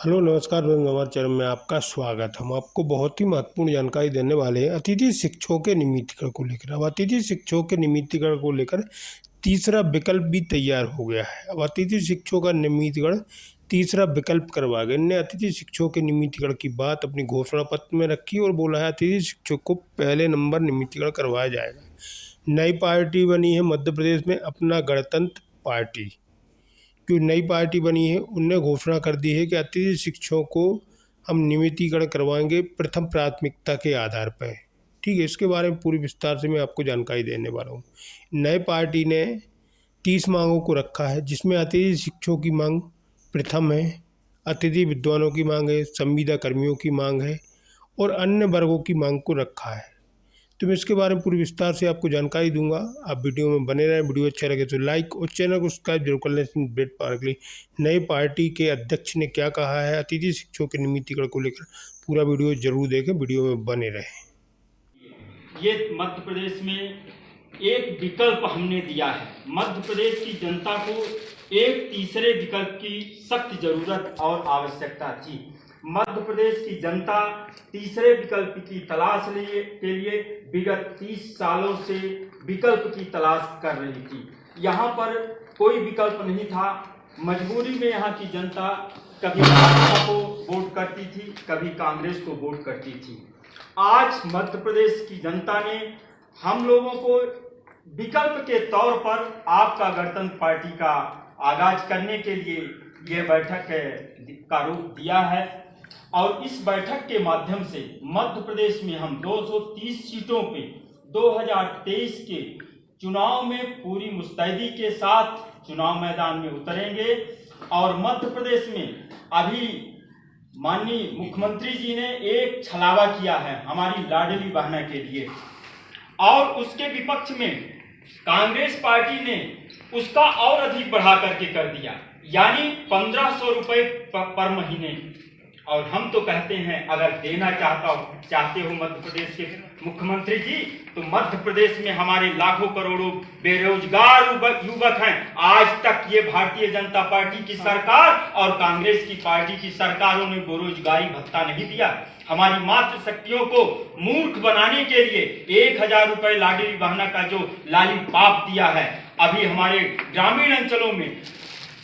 Hello नमस्कार दोस्तों, हमारे चैनल में आपका स्वागत। हम आपको बहुत ही महत्वपूर्ण जानकारी देने वाले हैं अतिथि शिक्षकों के नियमितीकरण को लेकर। अब अतिथि शिक्षकों के नियमितीकरण को लेकर तीसरा विकल्प भी तैयार हो गया है। अब अतिथि शिक्षकों का नियमितीकरण तीसरा विकल्प करवा गया। इनने अतिथि शिक्षकों के नियमितीकरण की बात अपनी घोषणा पत्र में रखी और बोला है अतिथि शिक्षक को पहले नंबर नियमितीकरण करवाया जाएगा। नई पार्टी बनी है मध्य प्रदेश में, अपना गणतंत्र पार्टी। जो नई पार्टी बनी है उनने घोषणा कर दी है कि अतिथि शिक्षकों को हम नियमितीकरण करवाएंगे प्रथम प्राथमिकता के आधार पर। ठीक है, इसके बारे में पूरी विस्तार से मैं आपको जानकारी देने वाला हूँ। नई पार्टी ने 30 मांगों को रखा है, जिसमें अतिथि शिक्षकों की मांग प्रथम है, अतिथि विद्वानों की मांग है, संविदा कर्मियों की मांग है और अन्य वर्गों की मांग को रखा है। तो मैं इसके बारे में पूरी विस्तार से आपको जानकारी दूंगा। आप वीडियो में बने रहें। वीडियो अच्छा लगे तो लाइक और चैनल को सब्सक्राइब जरूर कर लें। अपडेट पाने के लिए नई पार्टी के अध्यक्ष ने क्या कहा है अतिथि शिक्षकों के नियमितीकरण को लेकर, पूरा वीडियो जरूर देखें, वीडियो में बने रहें। ये मध्य प्रदेश में एक विकल्प हमने दिया है। मध्य प्रदेश की जनता को एक तीसरे विकल्प की सख्त जरूरत और आवश्यकता थी। मध्य प्रदेश की जनता तीसरे विकल्प की तलाश के लिए विगत 30 सालों से विकल्प की तलाश कर रही थी। यहाँ पर कोई विकल्प नहीं था। मजबूरी में यहाँ की जनता कभी भाजपा को वोट करती थी, कभी कांग्रेस को वोट करती थी। आज मध्य प्रदेश की जनता ने हम लोगों को विकल्प के तौर पर आपका गणतंत्र पार्टी का आगाज करने के लिए यह बैठक का रूप दिया है और इस बैठक के माध्यम से मध्य प्रदेश में हम 230 सीटों पे 2023 के चुनाव में पूरी मुस्तैदी के साथ चुनाव मैदान में उतरेंगे। और मध्य प्रदेश में अभी माननीय मुख्यमंत्री जी ने एक छलावा किया है हमारी लाडली बहना के लिए, और उसके विपक्ष में कांग्रेस पार्टी ने उसका और अधिक बढ़ा करके कर दिया, यानी 1500 रुपए पर महीने। और हम तो कहते हैं अगर देना चाहते हो मध्य प्रदेश के मुख्यमंत्री जी, तो मध्य प्रदेश में हमारे लाखों करोड़ों बेरोजगार युवक हैं। आज तक ये भारतीय जनता पार्टी की सरकार और कांग्रेस की पार्टी की सरकारों ने बेरोजगारी भत्ता नहीं दिया। हमारी मातृ शक्तियों को मूर्ख बनाने के लिए 1000 रुपए लाडली बहना का जो लालीपाप दिया है, अभी हमारे ग्रामीण अंचलों में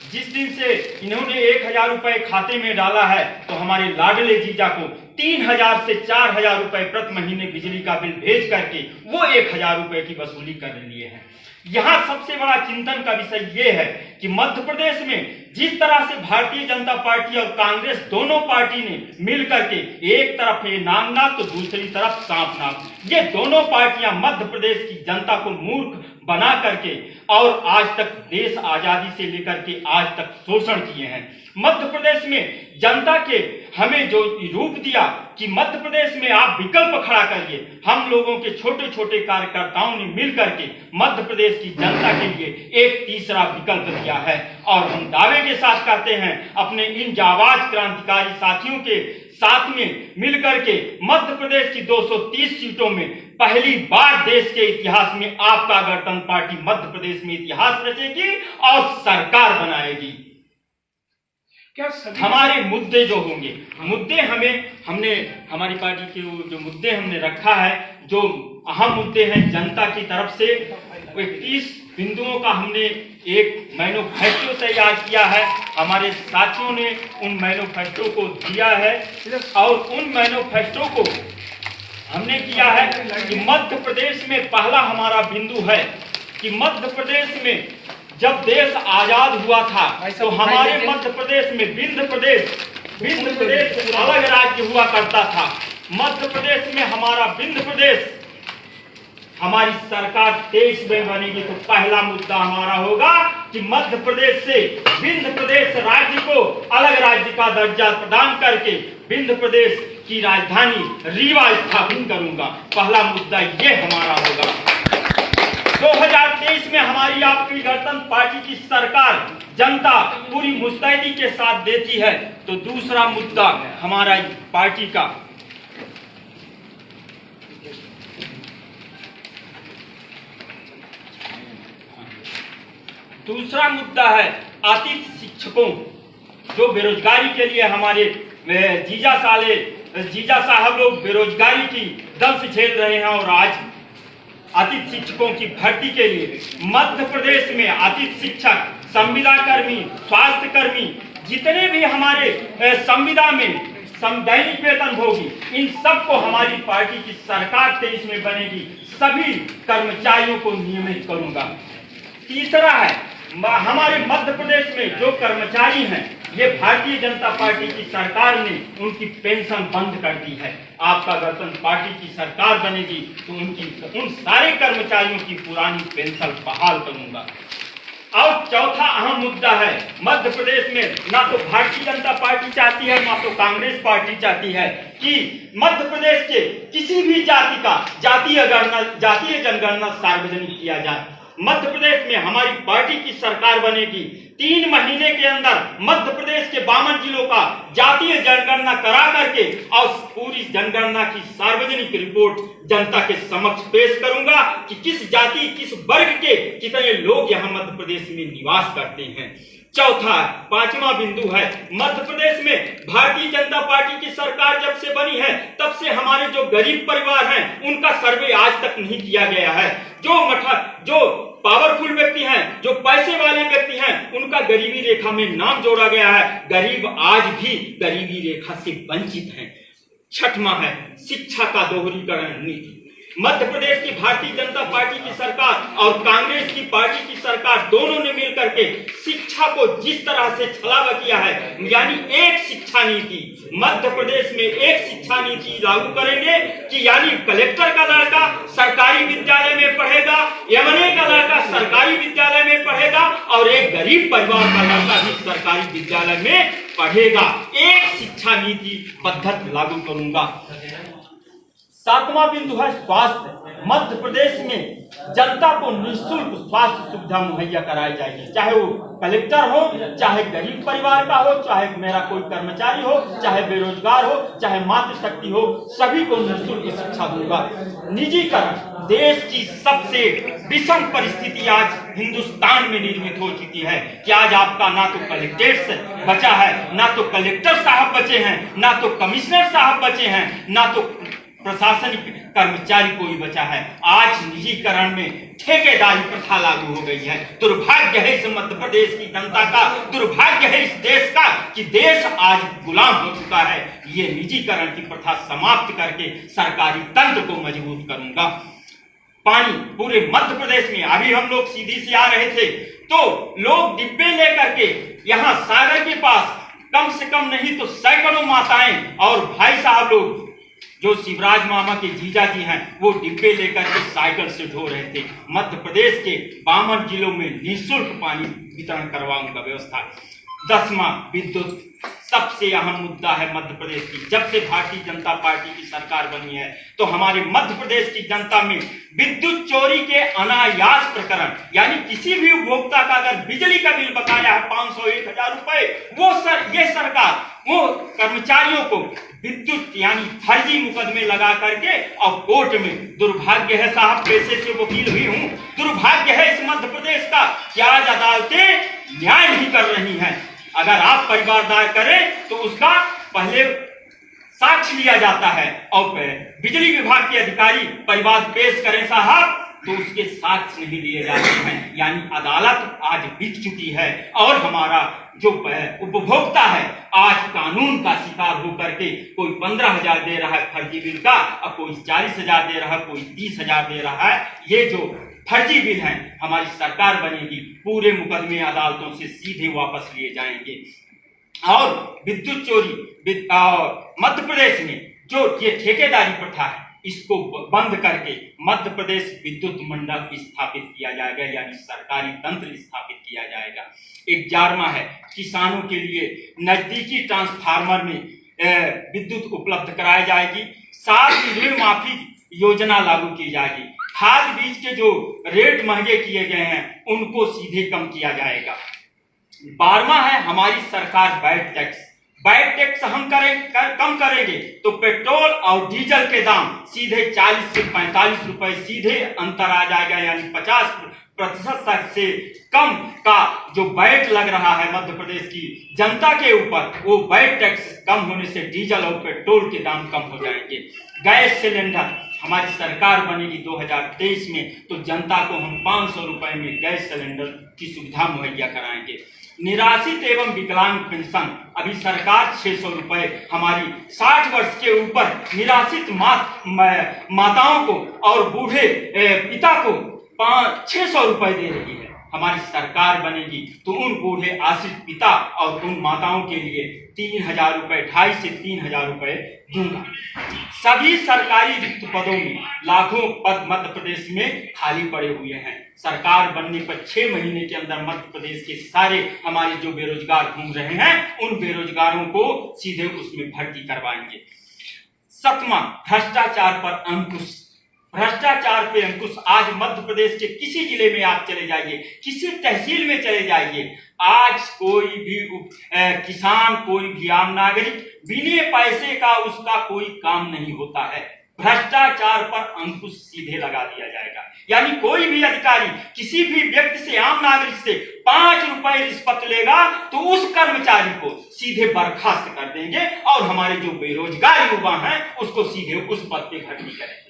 जिस दिन से इन्होंने 1000 रुपए खाते में डाला है, तो हमारे लाडले जीजा को 3000 से 4000 रुपए प्रति महीने बिजली का बिल भेज करके वो 1000 रुपए की वसूली कर लिए हैं। यहाँ सबसे बड़ा चिंतन का विषय ये है कि मध्य प्रदेश में जिस तरह से भारतीय जनता पार्टी और कांग्रेस दोनों पार्टी ने मिलकर के एक तरफ ये नागनाथ तो दूसरी तरफ सांपनाथ, ये दोनों पार्टियां मध्य प्रदेश की जनता को मूर्ख बना करके और आज तक देश आजादी से लेकर के आज तक शोषण किए हैं। मध्य प्रदेश में जनता के हमें जो रूप दिया कि मध्य प्रदेश में आप विकल्प खड़ा करिए, हम लोगों के छोटे छोटे कार्यकर्ताओं ने मिलकर के मध्य प्रदेश की जनता के लिए एक तीसरा विकल्प दिया है। और हम दावे के साथ कहते हैं अपने इन जाबाज क्रांतिकारी साथियों के साथ में मिलकर के मध्य प्रदेश की 230 सीटों में पहली बार देश के इतिहास में आपका गणतंत्र पार्टी मध्य प्रदेश में इतिहास रचेगी और सरकार बनाएगी। हमारे मुद्दे जो होंगे, मुद्दे हमने हमारी पार्टी के जो मुद्दे हमने रखा है, जो अहम मुद्दे हैं जनता की तरफ से, 21 बिंदुओं का हमने एक मैनिफेस्टो तैयार किया है। हमारे साथियों ने उन मैनिफेस्टो को दिया है और उन मैनिफेस्टो को हमने किया है कि मध्य प्रदेश में पहला हमारा बिंदु है कि मध्य प्रदेश में जब देश आजाद हुआ था तो हमारे मध्य प्रदेश में विंध्य प्रदेश अलग राज्य हुआ करता था। मध्य प्रदेश में हमारा विंध्य प्रदेश, हमारी सरकार 23 में बनेगी तो पहला मुद्दा हमारा होगा कि मध्य प्रदेश से विंध्य प्रदेश राज्य को अलग राज्य का दर्जा प्रदान करके विंध्य प्रदेश की राजधानी रीवा स्थापित करूंगा। पहला मुद्दा ये हमारा होगा। 2023 में हमारी आपकी गणतंत्र पार्टी की सरकार जनता पूरी मुस्तैदी के साथ देती है तो दूसरा मुद्दा हमारा पार्टी का दूसरा मुद्दा है अतिथि शिक्षकों जो बेरोजगारी के लिए हमारे जीजा साहब लोग बेरोजगारी की दंश झेल रहे हैं, और आज अतिथि शिक्षकों की भर्ती के लिए मध्य प्रदेश में अतिथि शिक्षक, संविदा कर्मी, स्वास्थ्य कर्मी, जितने भी हमारे संविदा में दैनिक वेतन भोगी, इन सबको हमारी पार्टी की सरकार 23 में बनेगी, सभी कर्मचारियों को नियमित करूंगा। तीसरा है, हमारे मध्य प्रदेश में जो कर्मचारी हैं, ये भारतीय जनता पार्टी की सरकार ने उनकी पेंशन बंद कर दी है। आपका गणतंत्र पार्टी की सरकार बनेगी तो उन सारे कर्मचारियों की पुरानी पेंशन बहाल करूंगा। और चौथा अहम मुद्दा है, मध्य प्रदेश में ना तो भारतीय जनता पार्टी चाहती है, ना तो कांग्रेस पार्टी चाहती है कि मध्य प्रदेश के किसी भी जाति का जातीय जनगणना सार्वजनिक किया जाए। मध्य प्रदेश में हमारी पार्टी की सरकार बनेगी, 3 महीने के अंदर मध्य प्रदेश के 52 जिलों का जातीय जनगणना करा करके और पूरी जनगणना की सार्वजनिक रिपोर्ट जनता के समक्ष पेश करूंगा कि किस जाति, किस वर्ग के कितने लोग यहाँ मध्य प्रदेश में निवास करते हैं। चौथा, 5वां बिंदु है, मध्य प्रदेश में भारतीय जनता पार्टी की सरकार जब से बनी है तब से हमारे जो गरीब परिवार हैं उनका सर्वे आज तक नहीं किया गया है। जो पावरफुल व्यक्ति हैं, जो पैसे वाले व्यक्ति हैं, उनका गरीबी रेखा में नाम जोड़ा गया है। गरीब आज भी गरीबी रेखा से वंचित हैं। छठवां है, शिक्षा का दोहरीकरण नीति। मध्य प्रदेश की भारतीय जनता पार्टी की सरकार और कांग्रेस की पार्टी की सरकार दोनों ने मिलकर के शिक्षा को जिस तरह से छलावा किया है, यानी एक शिक्षा नीति, मध्य प्रदेश में एक शिक्षा नीति लागू करेंगे कि यानी कलेक्टर का लड़का सरकारी विद्यालय में पढ़ेगा, एमएनए का लड़का सरकारी विद्यालय में पढ़ेगा और एक गरीब परिवार का लड़का भी सरकारी विद्यालय में पढ़ेगा। एक शिक्षा नीति पद्धति लागू करूंगा। 7वां बिंदु है स्वास्थ्य। मध्य प्रदेश में जनता को निःशुल्क स्वास्थ्य सुविधा मुहैया कराई जाएगी, चाहे वो कलेक्टर हो, चाहे गरीब परिवार का हो, चाहे मेरा कोई कर्मचारी हो, चाहे बेरोजगार हो, चाहे मातृशक्ति हो, सभी को निःशुल्क शिक्षा दूंगा। निजीकरण, देश की सबसे विषम परिस्थिति आज हिंदुस्तान में निर्मित हो चुकी है कि आज आपका ना तो कलेक्ट्रेट से बचा है, ना तो कलेक्टर साहब बचे हैं, ना तो कमिश्नर साहब बचे हैं, ना तो प्रशासनिक कर्मचारी कोई बचा है। आज निजीकरण में ठेकेदारी प्रथा लागू हो गई है। दुर्भाग्य है इस मध्य प्रदेश की जनता का, दुर्भाग्य है इस देश का कि देश आज गुलाम हो चुका है। ये निजीकरण की प्रथा समाप्त करके सरकारी तंत्र को मजबूत करूंगा। पानी, पूरे मध्य प्रदेश में अभी हम लोग सीधी से आ रहे थे तो लोग डिब्बे लेकर के यहाँ सागर के पास कम से कम नहीं तो सैकड़ों माताएं और भाई साहब लोग जो शिवराज मामा के जीजा जी हैं वो डिब्बे लेकर के साइकिल से ढो रहे थे। मध्य प्रदेश के 52 जिलों में निःशुल्क पानी वितरण करवाऊंगा व्यवस्था। 10वां, विद्युत। सबसे अहम मुद्दा है मध्य प्रदेश की। जब से भारतीय जनता पार्टी की सरकार बनी है तो हमारे मध्य प्रदेश की जनता में विद्युत चोरी के अनायास प्रकरण, यानी किसी भी उपभोक्ता का अगर बिजली का बिल बकाया है 500-1000 रुपए, ये सरकार वो कर्मचारियों को विद्युत यानी फर्जी मुकदमे लगा करके और कोर्ट में, दुर्भाग्य है साहब, पैसे से वकील हुई हूं, दुर्भाग्य है इस मध्य प्रदेश का कि आज अदालतें न्याय नहीं कर रही हैं। अगर आप परिवार दायर करें तो उसका पहले साक्ष्य लिया जाता है और बिजली विभाग के अधिकारी परिवाद पेश करें साहब तो उसके साक्ष्य नहीं लिए जाते हैं। यानी अदालत आज बिक चुकी है और हमारा जो उपभोक्ता है आज कानून का शिकार होकर के कोई 15,000 दे रहा है फर्जी बिल का और कोई 40,000 दे रहा है, कोई 30,000 दे रहा है। ये जो फर्जी बिल हैं, हमारी सरकार बनेगी, पूरे मुकदमे अदालतों से सीधे वापस लिए जाएंगे। और विद्युत चोरी, मध्य प्रदेश में जो ये ठेकेदारी प्रथा है इसको बंद करके मध्य प्रदेश विद्युत मंडल स्थापित किया जाएगा, यानी सरकारी तंत्र स्थापित किया जाएगा। 11वां है, किसानों के लिए नजदीकी ट्रांसफार्मर में विद्युत उपलब्ध कराई जाएगी। 7 ऋण माफी योजना लागू की जाएगी। खाद बीज के जो रेट महंगे किए गए हैं उनको सीधे कम किया जाएगा। 12वां है, हमारी सरकार वैट टैक्स हम कम करेंगे तो पेट्रोल और डीजल के दाम सीधे 40 से 45 रुपए सीधे अंतर आ जाएगा, यानी तक से कम का जो वैट लग रहा है मध्य प्रदेश की जनता के ऊपर, वो वैट टैक्स कम होने से डीजल और पेट्रोल के दाम कम हो जाएंगे। गैस सिलेंडर हमारी सरकार बनेगी 2023 में तो जनता को हम 500 रुपए में गैस सिलेंडर की सुविधा मुहैया कराएंगे। निराश्रित एवं विकलांग पेंशन अभी सरकार 600 रुपए हमारी 60 वर्ष के ऊपर निराश्रित माताओं को और बूढ़े पिता को 600 रुपए दे रही है। हमारी सरकार बनेगी तो उन बूढ़े आश्रित पिता और उन माताओं के लिए 3000 रुपए, 2,500 से 3,000 रुपए दूंगा। सभी सरकारी रिक्त पदों में लाखों पद मध्य प्रदेश में खाली पड़े हुए हैं। सरकार बनने पर 6 महीने के अंदर मध्य प्रदेश के सारे हमारे जो बेरोजगार घूम रहे हैं उन बेरोजगारों को सीधे उसमें भर्ती करवाएंगे। 7वां, भ्रष्टाचार पर अंकुश। भ्रष्टाचार पे अंकुश। आज मध्य प्रदेश के किसी जिले में आप चले जाइए, किसी तहसील में चले जाइए, आज कोई भी किसान, कोई भी आम नागरिक बिना पैसे का उसका कोई काम नहीं होता है। भ्रष्टाचार पर अंकुश सीधे लगा दिया जाएगा। यानी कोई भी अधिकारी किसी भी व्यक्ति से, आम नागरिक से 5 रुपए रिश्वत लेगा तो उस कर्मचारी को सीधे बर्खास्त कर देंगे और हमारे जो बेरोजगार युवा हैं उसको सीधे उस पद पे भर्ती करेंगे।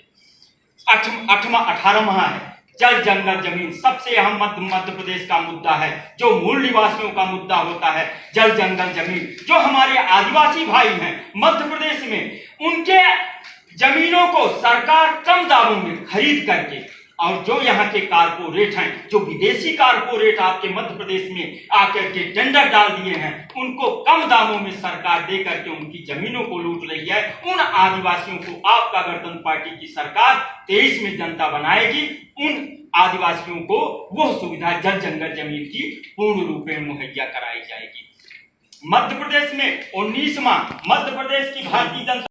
18वां है जल जंगल जमीन। सबसे अहम मध्य प्रदेश का मुद्दा है, जो मूल निवासियों का मुद्दा होता है, जल जंगल जमीन। जो हमारे आदिवासी भाई हैं मध्य प्रदेश में, उनके जमीनों को सरकार कम दामों में खरीद करके, और जो यहाँ के कारपोरेट हैं, जो विदेशी कारपोरेट आपके मध्य प्रदेश में आकर के टेंडर डाल दिए हैं, उनको कम दामों में सरकार दे करके उनकी जमीनों को लूट रही है। उन आदिवासियों को आपका गणतंत्र पार्टी की सरकार 23 में जनता बनाएगी। उन आदिवासियों को वह सुविधा जल जंगल जमीन की पूर्ण रूप में मुहैया कराई जाएगी। मध्य प्रदेश में 19वां मध्य प्रदेश की भारतीय जनता